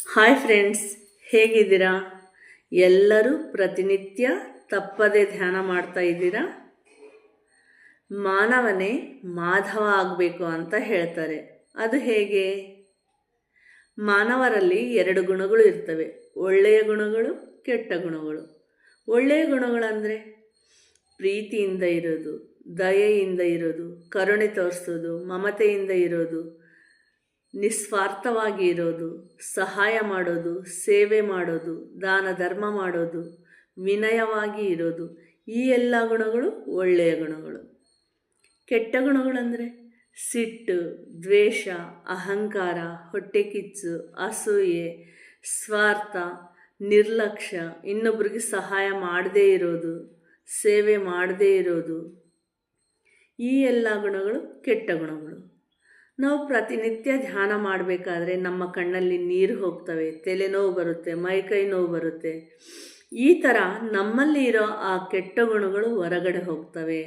Hi friends, ಹೇಗಿದ್ದೀರಾ? ಎಲ್ಲರೂ ಪ್ರತಿನಿತ್ಯ ತಪ್ಪದೆ ಧ್ಯಾನ ಮಾಡ್ತಾ ಇದ್ದೀರಾ? ಮಾನವನೇ ಮಾಧವ ಆಗಬೇಕು ಅಂತ ಹೇಳ್ತಾರೆ. ಅದು ಹೇಗೆ? ಮಾನವರಲ್ಲಿ 2 ಗುಣಗಳು ಇರ್ತವೆ, ಒಳ್ಳೆಯ ಗುಣಗಳು, ಕೆಟ್ಟ ಗುಣಗಳು. ಒಳ್ಳೆಯ ಗುಣಗಳಂದರೆ ಪ್ರೀತಿಯಿಂದ ಇರೋದು, ದಯೆಯಿಂದ ಇರೋದು, ಕರುಣೆ ತೋರಿಸೋದು, ಮಮತೆಯಿಂದ ಇರೋದು, ನಿಸ್ವಾರ್ಥವಾಗಿ ಇರೋದು, ಸಹಾಯ ಮಾಡೋದು, ಸೇವೆ ಮಾಡೋದು, ದಾನ ಧರ್ಮ ಮಾಡೋದು, ವಿನಯವಾಗಿ ಇರೋದು. ಈ ಎಲ್ಲ ಗುಣಗಳು ಒಳ್ಳೆಯ ಗುಣಗಳು. ಕೆಟ್ಟ ಗುಣಗಳಂದರೆ ಸಿಟ್ಟು, ದ್ವೇಷ, ಅಹಂಕಾರ, ಹೊಟ್ಟೆ ಕಿಚ್ಚು, ಅಸೂಯೆ, ಸ್ವಾರ್ಥ, ನಿರ್ಲಕ್ಷ್ಯ, ಇನ್ನೊಬ್ಬರಿಗೆ ಸಹಾಯ ಮಾಡದೇ ಇರೋದು, ಸೇವೆ ಮಾಡದೇ ಇರೋದು. ಈ ಎಲ್ಲ ಗುಣಗಳು ಕೆಟ್ಟ ಗುಣಗಳು. ನಾವು ಪ್ರತಿನಿತ್ಯ ಧ್ಯಾನ ಮಾಡಬೇಕಾದ್ರೆ ನಮ್ಮ ಕಣ್ಣಲ್ಲಿ ನೀರು ಹೋಗ್ತವೆ, ತಲೆನೋವು ಬರುತ್ತೆ, ಮೈಕೈ ನೋವು ಬರುತ್ತೆ. ಈ ಥರ ನಮ್ಮಲ್ಲಿ ಇರೋ ಆ ಕೆಟ್ಟ ಗುಣಗಳು ಹೊರಗಡೆ ಹೋಗ್ತವೆ.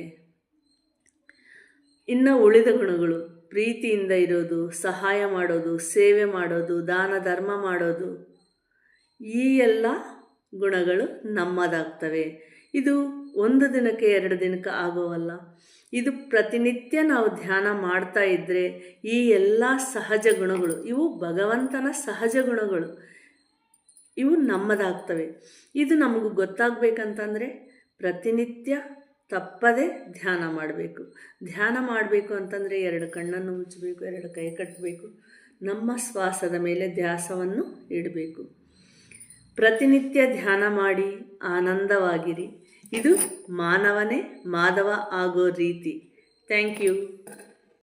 ಇನ್ನು ಉಳಿದ ಗುಣಗಳು ಪ್ರೀತಿಯಿಂದ ಇರೋದು, ಸಹಾಯ ಮಾಡೋದು, ಸೇವೆ ಮಾಡೋದು, ದಾನ ಧರ್ಮ ಮಾಡೋದು, ಈ ಎಲ್ಲ ಗುಣಗಳು ನಮ್ಮದಾಗ್ತವೆ. ಇದು 1 ದಿನಕ್ಕೆ 2 ದಿನಕ್ಕೆ ಆಗೋವಲ್ಲ. ಇದು ಪ್ರತಿನಿತ್ಯ ನಾವು ಧ್ಯಾನ ಮಾಡ್ತಾ ಇದ್ದರೆ ಈ ಎಲ್ಲ ಸಹಜ ಗುಣಗಳು, ಇವು ಭಗವಂತನ ಸಹಜ ಗುಣಗಳು, ಇವು ನಮ್ಮದಾಗ್ತವೆ. ಇದು ನಮಗೂ ಗೊತ್ತಾಗಬೇಕಂತಂದರೆ ಪ್ರತಿನಿತ್ಯ ತಪ್ಪದೆ ಧ್ಯಾನ ಮಾಡಬೇಕು. ಧ್ಯಾನ ಮಾಡಬೇಕು ಅಂತಂದರೆ 2 ಕಣ್ಣನ್ನು ಮುಚ್ಚಬೇಕು, 2 ಕೈ ಕಟ್ಟಬೇಕು, ನಮ್ಮ ಶ್ವಾಸದ ಮೇಲೆ ಧ್ಯಾಸವನ್ನು ಇಡಬೇಕು. ಪ್ರತಿನಿತ್ಯ ಧ್ಯಾನ ಮಾಡಿ ಆನಂದವಾಗಿರಿ. ಇದು ಮಾನವನೇ ಮಾಧವ ಆಗೋ ರೀತಿ. Thank you.